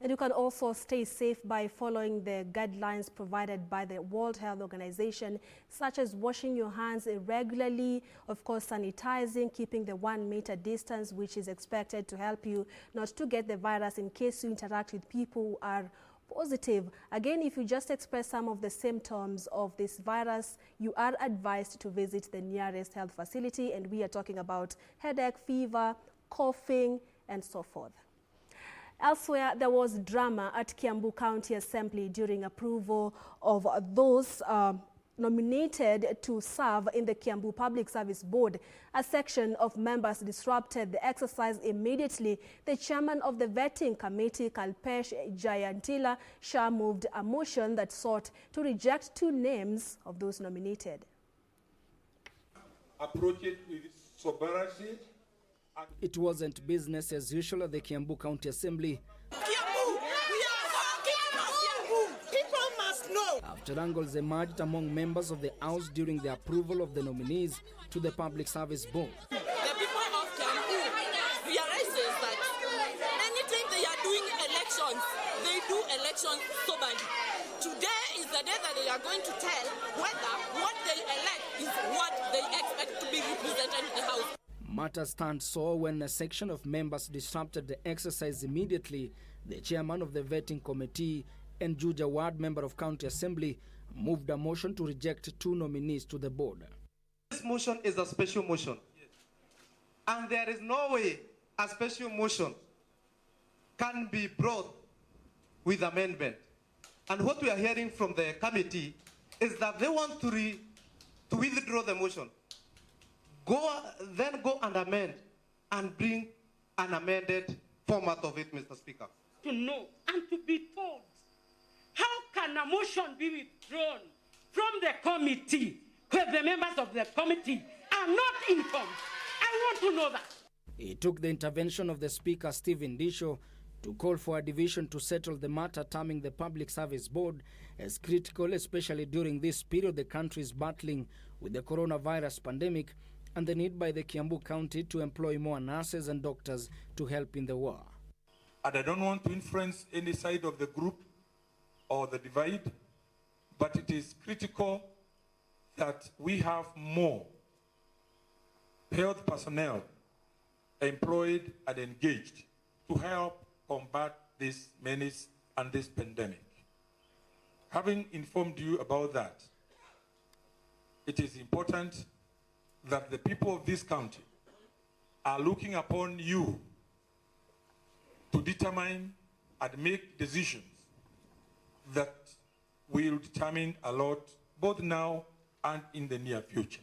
And you can also stay safe by following the guidelines provided by the World Health Organization, such as washing your hands regularly, of course sanitizing, keeping the 1 meter distance, which is expected to help you not to get the virus in case you interact with people who are positive. Again, if you just express some of the symptoms of this virus, you are advised to visit the nearest health facility, and we are talking about headache, fever, coughing, and so forth. Elsewhere, there was drama at Kiambu County Assembly during approval of those nominated to serve in the Kiambu Public Service Board. A section of members disrupted the exercise immediately. The chairman of the vetting committee, Kalpesh Jayantila Shah, moved a motion that sought to reject 2 names of those nominated. Approach it with sobriety. It wasn't business as usual at the Kiambu County Assembly. People must know. After angles emerged among members of the House during the approval of the nominees to the Public Service Board. The people of Kiambu realizes that anything they are doing elections, they do elections soberly. Today is the day that they are going to tell whether what they elect is what they expect to be represented in the House. Matters turned sore when a section of members disrupted the exercise immediately. The chairman of the vetting committee and Juja Ward member of County Assembly moved a motion to reject 2 nominees to the board. This motion is a special motion. And there is no way a special motion can be brought with amendment. And what we are hearing from the committee is that they want to withdraw the motion. Then go and amend and bring an amended format of it, Mr. Speaker. To know and to be told, how can a motion be withdrawn from the committee where the members of the committee are not informed? I want to know that. It took the intervention of the Speaker, Stephen Disho, to call for a division to settle the matter, terming the Public Service Board as critical, especially during this period the country is battling with the coronavirus pandemic and the need by the Kiambu County to employ more nurses and doctors to help in the war. And I don't want to influence any side of the group or the divide, but it is critical that we have more health personnel employed and engaged to help combat this menace and this pandemic. Having informed you about that, it is important that the people of this county are looking upon you to determine and make decisions that will determine a lot both now and in the near future.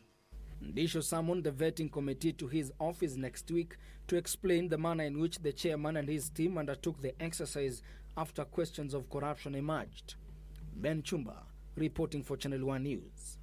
Disho summoned the vetting committee to his office next week to explain the manner in which the chairman and his team undertook the exercise after questions of corruption emerged. Ben Chumba, reporting for Channel 1 News.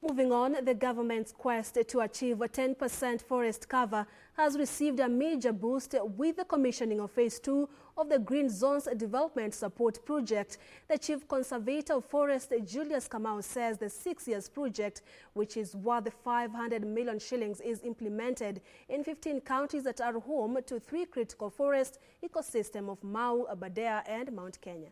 Moving on, the government's quest to achieve a 10% forest cover has received a major boost with the commissioning of Phase 2 of the Green Zones Development Support Project. The Chief Conservator of Forest, Julius Kamau, says the 6-year project, which is worth 500 million shillings, is implemented in 15 counties that are home to 3 critical forest ecosystems of Mau, Aberdare and Mount Kenya.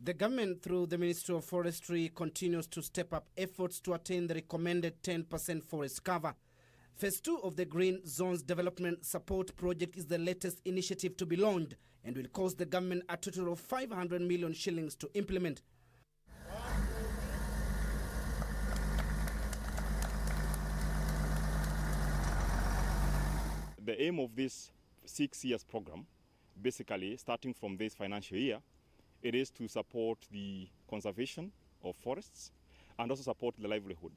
The government, through the Ministry of Forestry, continues to step up efforts to attain the recommended 10% forest cover. Phase 2 of the Green Zones Development Support Project is the latest initiative to be launched and will cost the government a total of 500 million shillings to implement. The aim of this 6 years program, basically starting from this financial year, it is to support the conservation of forests and also support the livelihood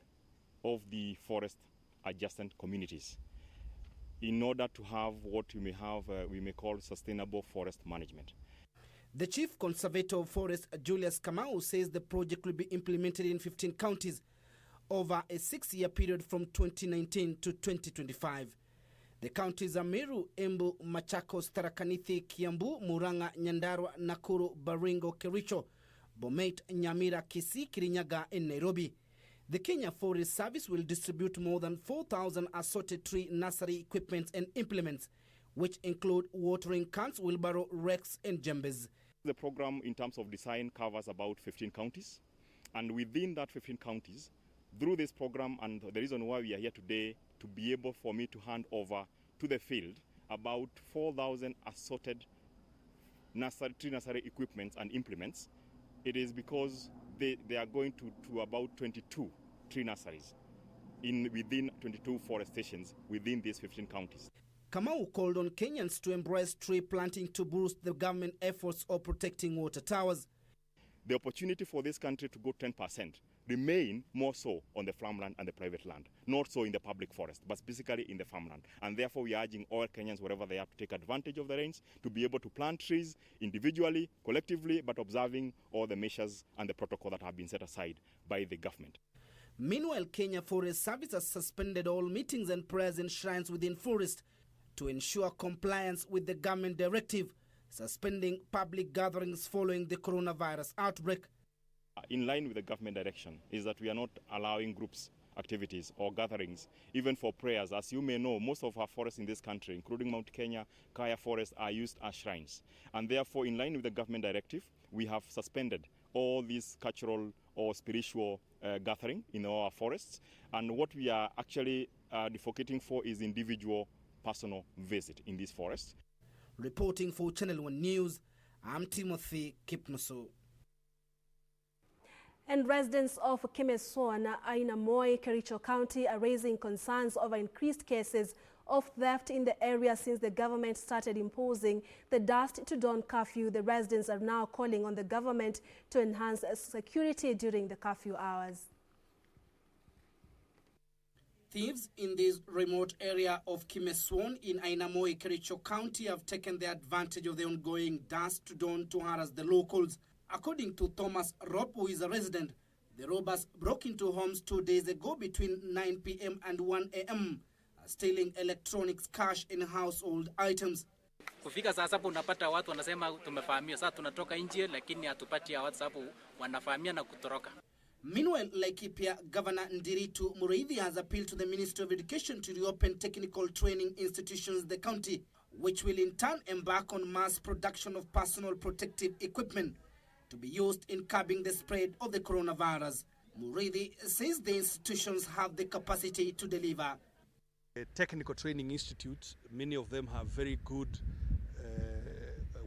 of the forest adjacent communities in order to have what we may call sustainable forest management. The Chief Conservator of Forest, Julius Kamau, says the project will be implemented in 15 counties over a 6-year period from 2019 to 2025. The counties are Meru, Embu, Machakos, Tharaka Nithi, Kiambu, Murang'a, Nyandarua, Nakuru, Baringo, Kericho, Bomet, Nyamira, Kisii, Kirinyaga and Nairobi. The Kenya Forest Service will distribute more than 4,000 assorted tree nursery equipment and implements, which include watering cans, wheelbarrow, rakes and jembes. The program in terms of design covers about 15 counties, and within that 15 counties, through this program, and the reason why we are here today, to be able for me to hand over to the field about 4,000 assorted tree nursery equipments and implements, it is because they are going to about 22 tree nurseries within 22 forest stations within these 15 counties. Kamau called on Kenyans to embrace tree planting to boost the government efforts of protecting water towers. the opportunity for this country to go 10% remain more so on the farmland and the private land, not so in the public forest, but specifically in the farmland. And therefore, we are urging all Kenyans, wherever they are, to take advantage of the rains, to be able to plant trees individually, collectively, but observing all the measures and the protocol that have been set aside by the government. Meanwhile, Kenya Forest Service has suspended all meetings and prayers in shrines within forest to ensure compliance with the government directive, suspending public gatherings following the coronavirus outbreak. In line with the government direction is that we are not allowing groups activities or gatherings, even for prayers. As you may know, most of our forests in this country, including Mount Kenya, Kaya Forest, are used as shrines. And therefore, in line with the government directive, we have suspended all these cultural or spiritual gathering in our forests. And what we are actually advocating for is individual personal visit in these forests. Reporting for Channel 1 News, I'm Timothy Kipnusu. And residents of Kimeswon, Ainamoi, Kericho County are raising concerns over increased cases of theft in the area since the government started imposing the dusk to dawn curfew. The residents are now calling on the government to enhance security during the curfew hours. Thieves in this remote area of Kimeswon in Ainamoi, Kericho County have taken the advantage of the ongoing dusk to dawn to harass the locals. According to Thomas Ropp, who is a resident, the robbers broke into homes 2 days ago between 9 p.m. and 1 a.m., stealing electronics, cash, and household items. Kufika saa sapo unapata watu wanasema tumefahamia, sasa tunatoka nje lakini hatupati watu sapo wanafahamia na kutoroka. Meanwhile, Laikipia Governor Ndiritu Mureithi has appealed to the Ministry of Education to reopen technical training institutions in the county, which will in turn embark on mass production of personal protective equipment to be used in curbing the spread of the coronavirus. Mureithi says the institutions have the capacity to deliver. Technical training institutes, many of them have very good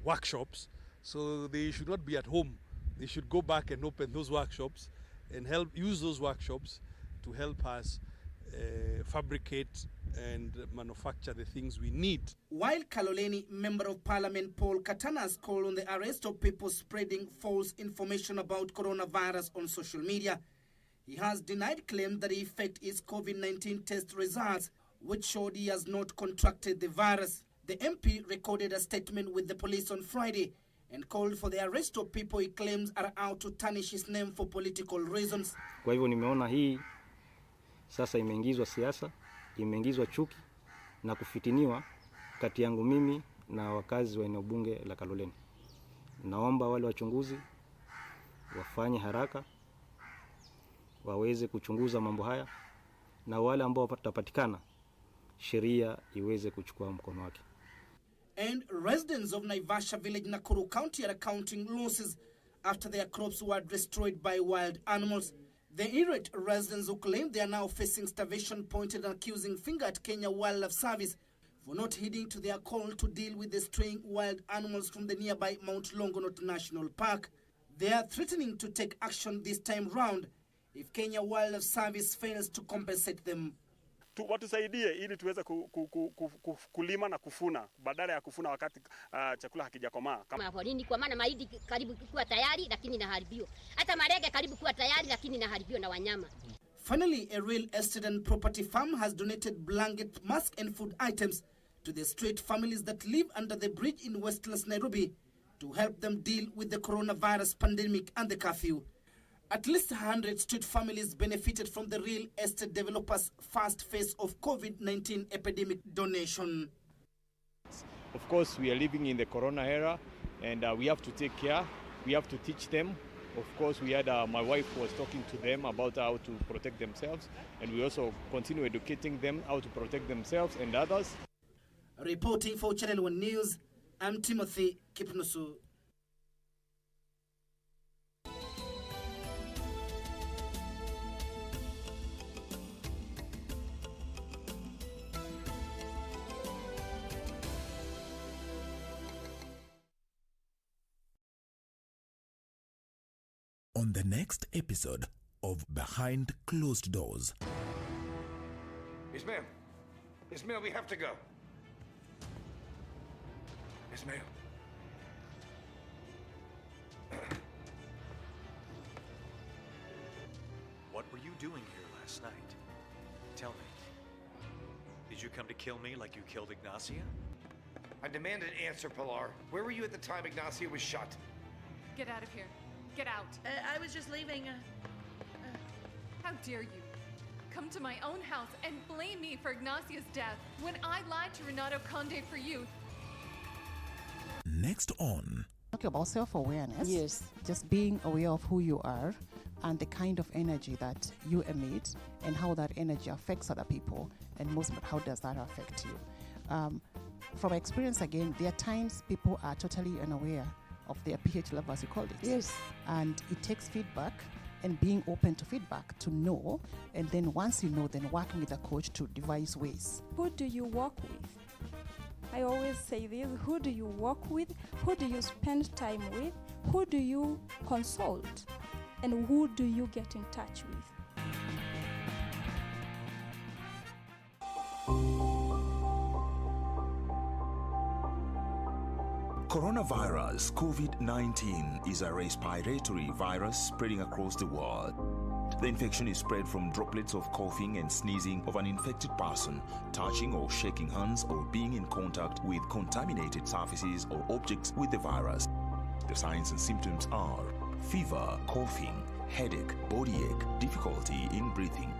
workshops, so they should not be at home. They should go back and open those workshops and use those workshops to help us fabricate and manufacture the things we need. While Kaloleni Member of Parliament Paul Katana has called on the arrest of people spreading false information about coronavirus on social media, he has denied claims that he faked his COVID-19 test results, which showed he has not contracted the virus. The MP recorded a statement with the police on Friday and called for the arrest of people he claims are out to tarnish his name for political reasons. Kwa hivyo nimeona hii sasa imeingizwa siasa, imeingizwa chuki na kufitiniwa kati yangu mimi na wakazi wa eneo bunge la Kaloleni. Naomba wale wachunguzi wafanye haraka, waweze kuchunguza mambo haya, na wale ambao watapatikana sheria iweze kuchukua mkono wake. And residents of Naivasha village, Nakuru County, are accounting losses after their crops were destroyed by wild animals. The irate residents who claim they are now facing starvation pointed an accusing finger at Kenya Wildlife Service for not heeding to their call to deal with the straying wild animals from the nearby Mount Longonot National Park. They are threatening to take action this time round if Kenya Wildlife Service fails to compensate them. Watusaidie ili tuweze kulima na kufuna badala ya kufuna wakati chakula hakijakomaa. Kama porini, kwa maana mahindi karibu kuwa tayari lakini inaharibiwa. Hata marege karibu kuwa tayari lakini inaharibiwa na wanyama. Finally, a real estate and property firm has donated blanket, mask and food items to the street families that live under the bridge in Westlands, Nairobi, to help them deal with the coronavirus pandemic and the curfew. At least 100 street families benefited from the real estate developers' first phase of COVID-19 epidemic donation. Of course, we are living in the corona era, and we have to take care. We have to teach them. Of course, we had my wife was talking to them about how to protect themselves, and we also continue educating them how to protect themselves and others. Reporting for Channel 1 News, I'm Timothy Kipnusu. On the next episode of Behind Closed Doors. Ismail, we have to go. Ismail. What were you doing here last night? Tell me. Did you come to kill me like you killed Ignacia? I demand an answer, Pilar. Where were you at the time Ignacia was shot? Get out of here. Get out. I was just leaving. How dare you? Come to my own house and blame me for Ignacia's death when I lied to Renato Conde for you. Next on. Talking about self-awareness. Yes. Just being aware of who you are and the kind of energy that you emit and how that energy affects other people, and most of how does that affect you. From experience again, there are times people are totally unaware of their pH level, as you call it. Yes. And it takes feedback and being open to feedback to know, and then once you know, then working with a coach to devise ways. Who do you work with? I always say this, who do you work with? Who do you spend time with? Who do you consult? And who do you get in touch with? Coronavirus COVID-19 is a respiratory virus spreading across the world. The infection is spread from droplets of coughing and sneezing of an infected person, touching or shaking hands, or being in contact with contaminated surfaces or objects with the virus. The signs and symptoms are fever, coughing, headache, body ache, difficulty in breathing.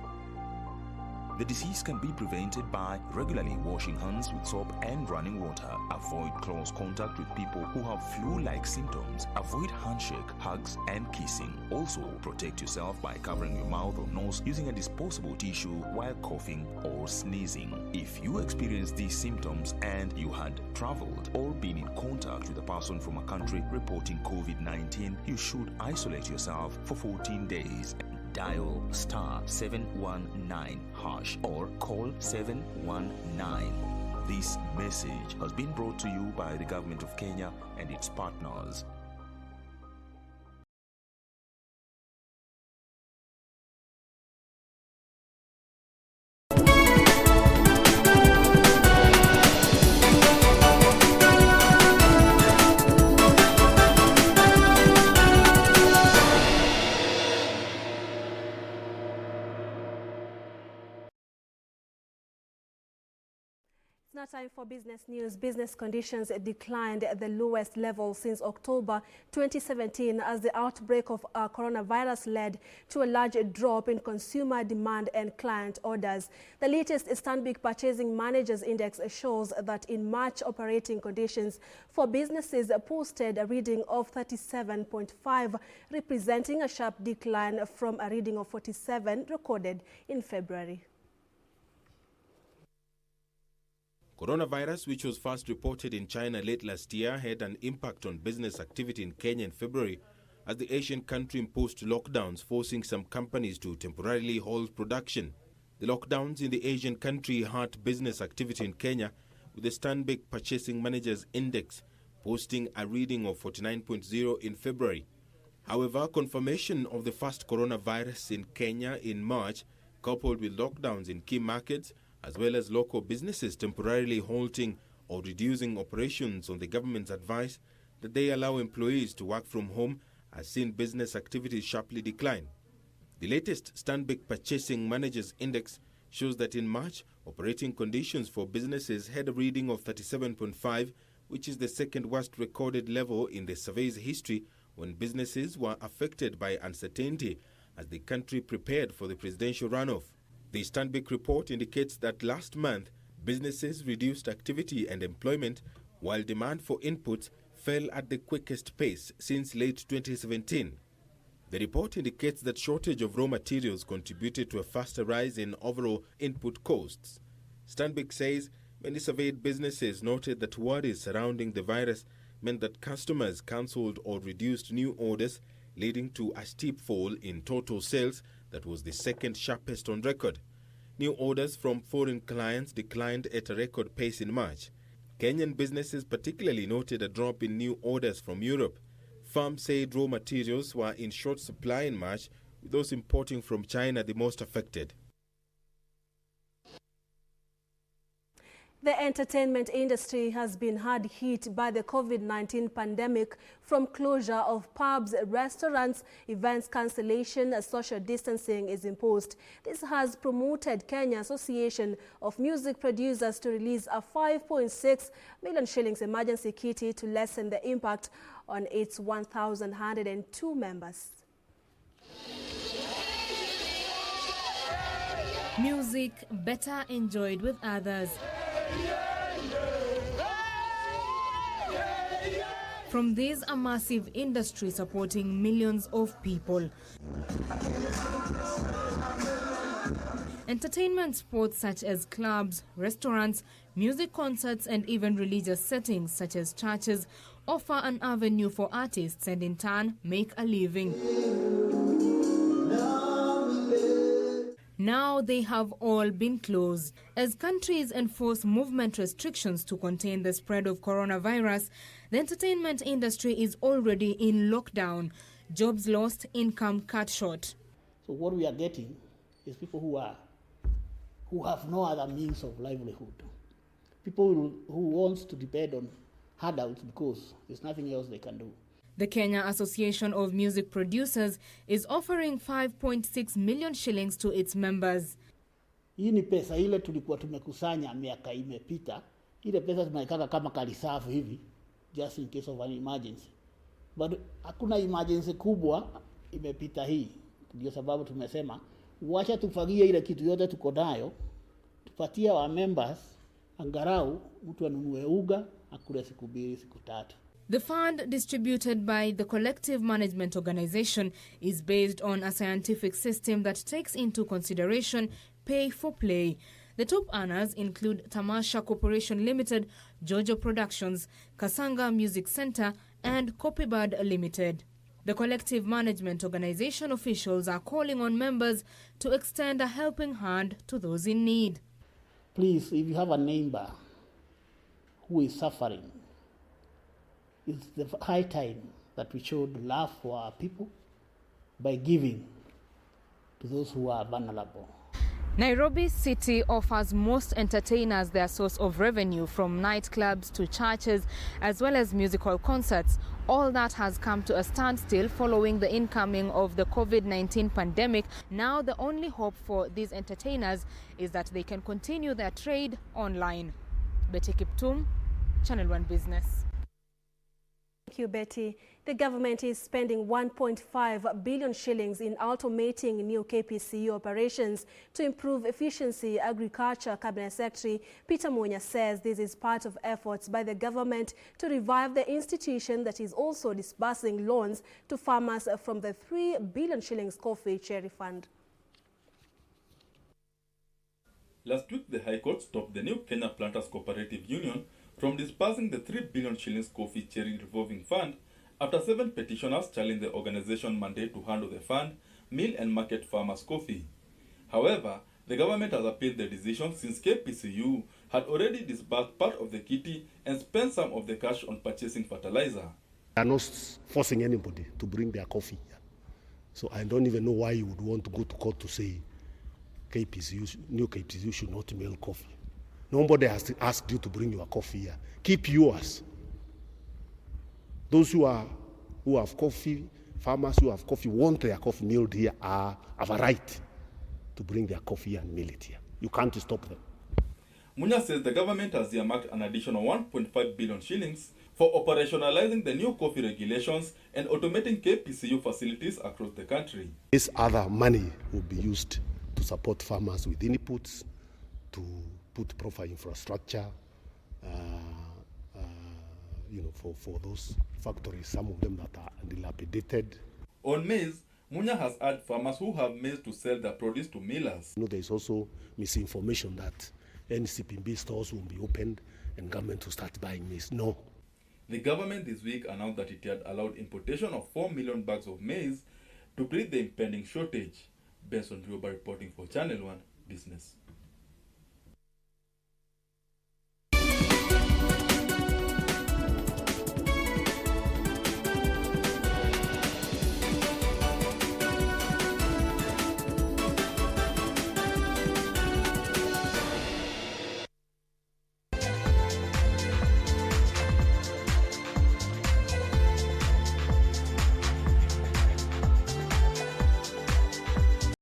The disease can be prevented by regularly washing hands with soap and running water. Avoid close contact with people who have flu-like symptoms. Avoid handshake, hugs, and kissing. Also, protect yourself by covering your mouth or nose using a disposable tissue while coughing or sneezing. If you experience these symptoms and you had traveled or been in contact with a person from a country reporting COVID-19, you should isolate yourself for 14 days. Dial *719# or call 719. This message has been brought to you by the Government of Kenya and its partners. It's now time for business news. Business conditions declined at the lowest level since October 2017 as the outbreak of coronavirus led to a large drop in consumer demand and client orders. The latest Stanbic Purchasing Managers Index shows that in March, operating conditions for businesses posted a reading of 37.5, representing a sharp decline from a reading of 47 recorded in February. Coronavirus, which was first reported in China late last year, had an impact on business activity in Kenya in February as the Asian country imposed lockdowns, forcing some companies to temporarily halt production. The lockdowns in the Asian country hurt business activity in Kenya, with the Stanbic Purchasing Managers Index posting a reading of 49.0 in February. However, confirmation of the first coronavirus in Kenya in March, coupled with lockdowns in key markets, as well as local businesses temporarily halting or reducing operations on the government's advice that they allow employees to work from home, has seen business activity sharply decline. The latest Stanbic Purchasing Managers Index shows that in March, operating conditions for businesses had a reading of 37.5, which is the second worst recorded level in the survey's history, when businesses were affected by uncertainty as the country prepared for the presidential runoff. The Stanbic report indicates that last month, businesses reduced activity and employment, while demand for inputs fell at the quickest pace since late 2017. The report indicates that shortage of raw materials contributed to a faster rise in overall input costs. Stanbic says many surveyed businesses noted that worries surrounding the virus meant that customers cancelled or reduced new orders, leading to a steep fall in total sales that was the second sharpest on record. New orders from foreign clients declined at a record pace in March. Kenyan businesses particularly noted a drop in new orders from Europe. Firms said raw materials were in short supply in March, with those importing from China the most affected. The entertainment industry has been hard hit by the COVID-19 pandemic, from closure of pubs, restaurants, events cancellation, as social distancing is imposed. This has promoted Kenya Association of Music Producers to release a 5.6 million shillings emergency kitty to lessen the impact on its 1,102 members. Music better enjoyed with others. From this, a massive industry supporting millions of people. Entertainment sports such as clubs, restaurants, music concerts, and even religious settings such as churches offer an avenue for artists and in turn make a living. Now they have all been closed. As countries enforce movement restrictions to contain the spread of coronavirus, the entertainment industry is already in lockdown. Jobs lost, income cut short. So what we are getting is people who have no other means of livelihood. People who want to depend on handouts because there's nothing else they can do. The Kenya Association of Music Producers is offering 5.6 million shillings to its members. Hii ni pesa ile tulikuwa tumekusanya miaka imepita. Ile pesa tunaikaka kama kalisafu hivi, just in case of an emergency. But hakuna emergency kubwa imepita hii. Ndio sababu tumesema wacha tufagie ile kitu yote tuko nayo, tupatie wa members angarau mtu anunue uga akule siku 2 siku 3. The fund, distributed by the Collective Management Organization, is based on a scientific system that takes into consideration pay for play. The top earners include Tamasha Corporation Limited, Jojo Productions, Kasanga Music Center, and Copybird Limited. The Collective Management Organization officials are calling on members to extend a helping hand to those in need. Please, if you have a neighbor who is suffering, it's the high time that we showed love for our people by giving to those who are vulnerable. Nairobi City offers most entertainers their source of revenue, from nightclubs to churches, as well as musical concerts. All that has come to a standstill following the incoming of the COVID-19 pandemic. Now the only hope for these entertainers is that they can continue their trade online. Betty Kiptum, Channel 1 Business. Thank you, Betty. The government is spending 1.5 billion shillings in automating new KPCU operations to improve efficiency. Agriculture Cabinet Secretary Peter Munya says this is part of efforts by the government to revive the institution that is also disbursing loans to farmers from the 3 billion shillings coffee cherry fund. Last week, the High Court stopped the new Kenya Planters Cooperative Union from disbursing the 3 billion shillings coffee cherry revolving fund after 7 petitioners challenged the organization mandate to handle the fund, mill and market farmers' coffee. However, the government has appealed the decision since KPCU had already disbursed part of the kitty and spent some of the cash on purchasing fertilizer. They are not forcing anybody to bring their coffee here. So I don't even know why you would want to go to court to say new KPCU should not mill coffee. Nobody has asked you to bring your coffee here. Keep yours. Those who have coffee, farmers who have coffee, want their coffee milled here, have a right to bring their coffee and mill it here. You can't stop them. Munya says the government has earmarked an additional 1.5 billion shillings for operationalizing the new coffee regulations and automating KPCU facilities across the country. This other money will be used to support farmers with inputs, to put proper infrastructure, for those factories, some of them that are dilapidated. On maize, Munya has urged farmers who have maize to sell their produce to millers. There is also misinformation that NCPB stores will be opened and government will start buying maize. No. The government this week announced that it had allowed importation of 4 million bags of maize to breed the impending shortage, based on Rioba reporting for Channel 1 Business.